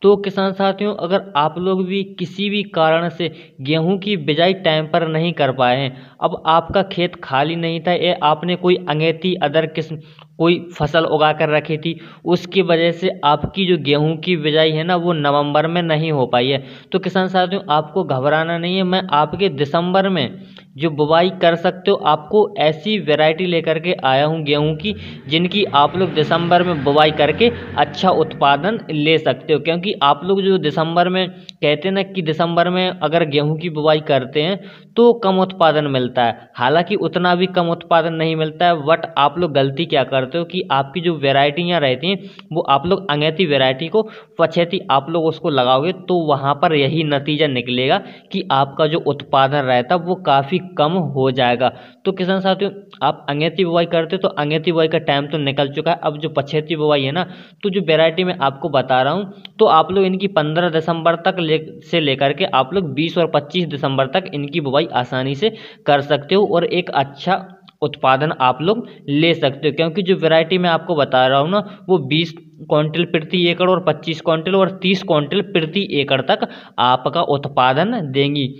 तो किसान साथियों, अगर आप लोग भी किसी भी कारण से गेहूं की बिजाई टाइम पर नहीं कर पाए हैं, अब आपका खेत खाली नहीं था, ये आपने कोई अगेती अदर किस्म कोई फसल उगा कर रखी थी, उसकी वजह से आपकी जो गेहूं की बिजाई है ना वो नवंबर में नहीं हो पाई है, तो किसान साथियों आपको घबराना नहीं है। मैं आपके दिसंबर में जो बुवाई कर सकते हो, आपको ऐसी वैरायटी लेकर के आया हूँ गेहूं की, जिनकी आप लोग दिसंबर में बुवाई करके अच्छा उत्पादन ले सकते हो। क्योंकि आप लोग जो दिसंबर में कहते हैं ना कि दिसंबर में अगर गेहूं की बुवाई करते हैं तो कम उत्पादन मिलता है, हालांकि उतना भी कम उत्पादन नहीं मिलता है। बट आप लोग गलती क्या करते हो कि आपकी जो वैरायटियाँ रहती हैं वो आप लोग अंगैती वैरायटी को पछेती आप लोग उसको लगाओगे, तो वहाँ पर यही नतीजा निकलेगा कि आपका जो उत्पादन रहता है वो काफ़ी कम हो जाएगा। तो किसान साथियों, आप अंगैती बुवाई करते हो तो अंगैती बुवाई का टाइम तो निकल चुका है। अब जो पछेती बुवाई है ना, तो जो वैरायटी मैं आपको बता रहा हूँ, तो आप लोग इनकी 15 दिसंबर तक से लेकर के आप लोग 20 और 25 दिसंबर तक इनकी बुवाई आसानी से कर सकते हो और एक अच्छा उत्पादन आप लोग ले सकते हो। क्योंकि जो वैरायटी मैं आपको बता रहा हूँ ना, वो 20 क्विंटल प्रति एकड़ और 25 क्विंटल और 30 क्विंटल प्रति एकड़ तक आपका उत्पादन देंगी।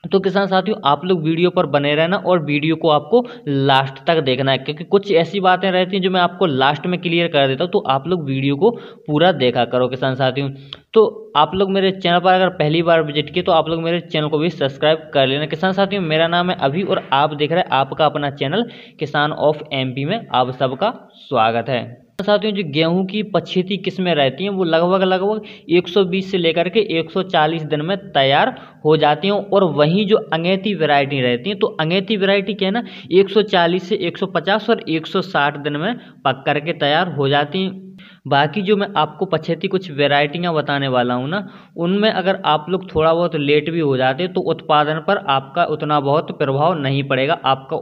तो किसान साथियों, आप लोग वीडियो पर बने रहना और वीडियो को आपको लास्ट तक देखना है, क्योंकि कुछ ऐसी बातें रहती हैं जो मैं आपको लास्ट में क्लियर कर देता हूँ, तो आप लोग वीडियो को पूरा देखा करो किसान साथियों। तो आप लोग मेरे चैनल पर अगर पहली बार विजिट किए तो आप लोग मेरे चैनल को भी सब्सक्राइब कर लेना। किसान साथियों, मेरा नाम है अभी और आप देख रहे हैं आपका अपना चैनल किसान ऑफ एमपी में आप सबका स्वागत है। साथियों, जो गेहूं की पछेती किस्में रहती हैं वो लगभग 120 से लेकर के 140 दिन में तैयार हो जाती हैं, और वहीं जो अंगैती वैरायटी रहती हैं, तो अंगैती वैरायटी क्या है ना, 140 से 150 और 160 दिन में पक करके तैयार हो जाती हैं। बाकी जो मैं आपको पछेती कुछ वैरायटियाँ बताने वाला हूँ ना, उनमें अगर आप लोग थोड़ा बहुत लेट भी हो जाते तो उत्पादन पर आपका उतना बहुत प्रभाव नहीं पड़ेगा। आपका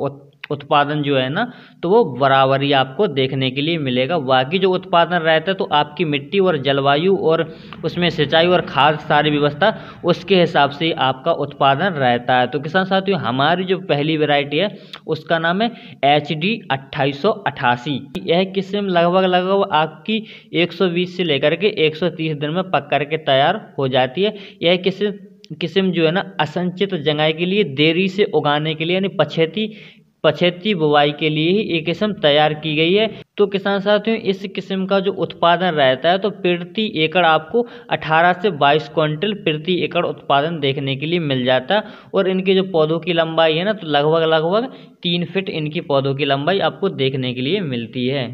उत्पादन जो है ना, तो वो बराबरी आपको देखने के लिए मिलेगा। बाकी जो उत्पादन रहता है तो आपकी मिट्टी और जलवायु और उसमें सिंचाई और खाद सारी व्यवस्था उसके हिसाब से आपका उत्पादन रहता है। तो किसान साथियों, हमारी जो पहली वैरायटी है उसका नाम है HD 2888। यह किस्म लगभग आपकी 120 से लेकर के 130 दिन में पक करके तैयार हो जाती है। यह किस्म जो है ना, असंचित जंगाई के लिए देरी से उगाने के लिए यानी पछेती बुवाई के लिए ही ये किस्म तैयार की गई है। तो किसान साथियों, इस किस्म का जो उत्पादन रहता है तो प्रति एकड़ आपको 18 से 22 क्विंटल प्रति एकड़ उत्पादन देखने के लिए मिल जाता है। और इनके जो पौधों की लंबाई है ना, तो लगभग 3 फीट इनकी पौधों की लंबाई आपको देखने के लिए मिलती है।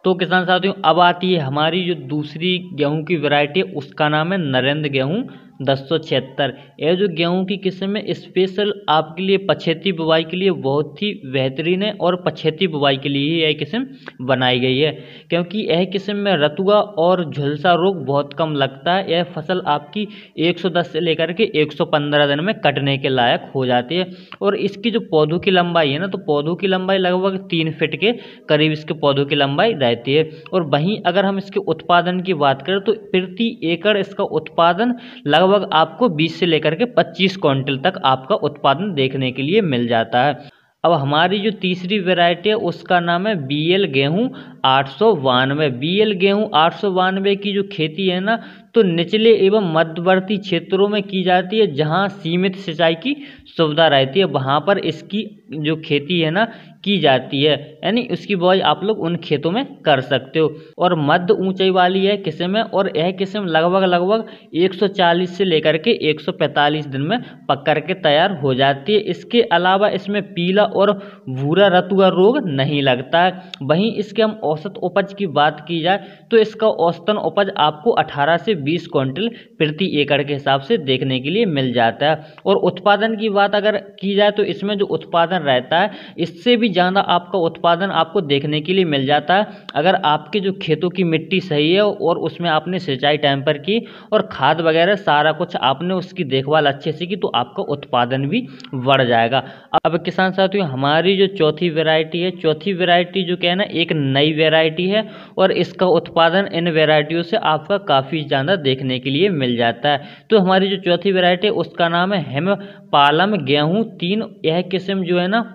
तो किसान साथियों, अब आती है हमारी जो दूसरी गेहूं की वैरायटी है, उसका नाम है नरेंद्र गेहूं 1076। यह जो गेहूं की किस्म है स्पेशल आपके लिए पछेती बुवाई के लिए बहुत ही बेहतरीन है, और पछेती बुवाई के लिए ही यह किस्म बनाई गई है। क्योंकि यह किस्म में रतुआ और झुलसा रोग बहुत कम लगता है। यह फसल आपकी 110 से लेकर के 115 दिन में कटने के लायक हो जाती है। और इसकी जो पौधों की लंबाई है ना, तो पौधों की लंबाई लगभग 3 फीट के करीब इसके पौधों की लंबाई रहती है। और वहीं अगर हम इसके उत्पादन की बात करें तो प्रति एकड़ इसका उत्पादन लगभग आपको 20 से लेकर के 25 क्विंटल तक आपका उत्पादन देखने के लिए मिल जाता है। अब हमारी जो तीसरी वैरायटी है उसका नाम है BL गेहूं 892। BL गेहूं 892 की जो खेती है ना, तो निचले एवं मध्यवर्ती क्षेत्रों में की जाती है, जहां सीमित सिंचाई की सुविधा रहती है वहां पर इसकी जो खेती है ना की जाती है, यानी उसकी बुआई आप लोग उन खेतों में कर सकते हो। और मध्य ऊंचाई वाली यह किस्म है, और यह किस्म लगभग 140 से लेकर के 145 दिन में पक करके तैयार हो जाती है। इसके अलावा इसमें पीला और भूरा रतुआ रोग नहीं लगता है। वहीं इसके हम औसत उपज की बात की जाए तो इसका औसतन उपज आपको 18 से 20 क्विंटल प्रति एकड़ के हिसाब से देखने के लिए मिल जाता है। और उत्पादन की बात अगर की जाए तो इसमें जो उत्पादन रहता है इससे भी ज़्यादा आपका उत्पादन आपको देखने के लिए मिल जाता है, अगर आपके जो खेतों की मिट्टी सही है और उसमें आपने सिंचाई टाइम पर की और खाद वगैरह सारा कुछ आपने उसकी देखभाल अच्छे से की, तो आपका उत्पादन भी बढ़ जाएगा। अब किसान साथियों, हमारी जो चौथी वैरायटी है, चौथी वैरायटी जो क्या है ना, एक नई वैरायटी है, और इसका उत्पादन इन वैरायटियों से आपका काफ़ी ज़्यादा देखने के लिए मिल जाता है। तो हमारी जो चौथी वैरायटी है उसका नाम है हिमपालम गेहूं 3। यह किस्म जो है ना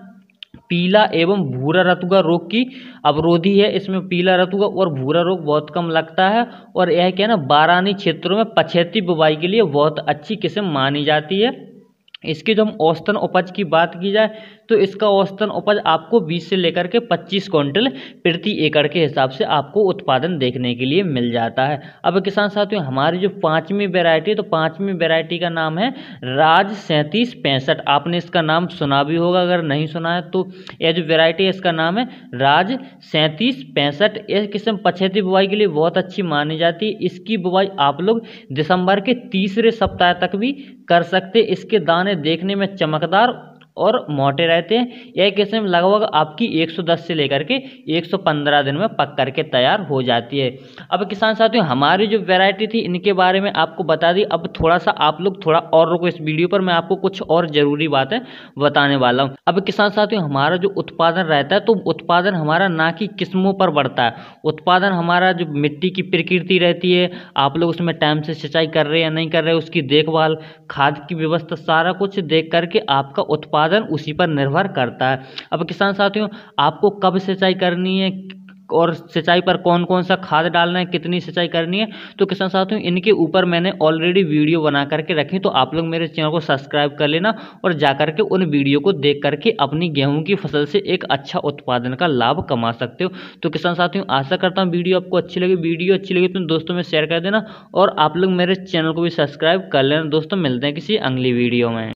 पीला एवं भूरा रतुआ रोग की अवरोधी है। इसमें पीला रतुआ और भूरा रोग बहुत कम लगता है और यह क्या है ना, बारानी क्षेत्रों में पछेती बुवाई के लिए बहुत अच्छी किस्म मानी जाती है। इसकी जो हम औसतन उपज की बात की जाए तो इसका औसतन उपज आपको 20 से लेकर के 25 क्विंटल प्रति एकड़ के हिसाब से आपको उत्पादन देखने के लिए मिल जाता है। अब किसान साथियों, हमारी जो पांचवी वैरायटी है, तो पांचवी वैरायटी का नाम है राज 3765। आपने इसका नाम सुना भी होगा, अगर नहीं सुना है तो यह जो वैरायटी है इसका नाम है राज 3765। यह किस्म पछेती बुवाई के लिए बहुत अच्छी मानी जाती है। इसकी बुवाई आप लोग दिसंबर के तीसरे सप्ताह तक भी कर सकते। इसके दाने देखने में चमकदार और मोटे रहते हैं। यह किस्म लगभग आपकी 110 से लेकर के 115 दिन में पक करके तैयार हो जाती है। अब किसान साथियों, हमारी जो वैरायटी थी इनके बारे में आपको बता दी। अब थोड़ा सा आप लोग थोड़ा और रुको इस वीडियो पर, मैं आपको कुछ और ज़रूरी बातें बताने वाला हूँ। अब किसान साथियों, हमारा जो उत्पादन रहता है तो उत्पादन हमारा ना कि किस्मों पर बढ़ता है। उत्पादन हमारा जो मिट्टी की प्रकृति रहती है, आप लोग उसमें टाइम से सिंचाई कर रहे हैं या नहीं कर रहे, उसकी देखभाल, खाद की व्यवस्था, सारा कुछ देख करके आपका उत्पादन उसी पर निर्भर करता है। अब किसान साथियों, आपको कब सिंचाई करनी है और सिंचाई पर कौन कौन सा खाद डालना है, कितनी सिंचाई करनी है, तो किसान साथियों इनके ऊपर मैंने ऑलरेडी वीडियो बना करके रखी। तो आप लोग मेरे चैनल को सब्सक्राइब कर लेना और जा करके उन वीडियो को देख करके अपनी गेहूं की फसल से एक अच्छा उत्पादन का लाभ कमा सकते हो। तो किसान साथियों, आशा करता हूँ वीडियो आपको अच्छी लगी। वीडियो अच्छी लगी तो दोस्तों में शेयर कर देना और आप लोग मेरे चैनल को भी सब्सक्राइब कर लेना। दोस्तों, मिलते हैं किसी अगली वीडियो में।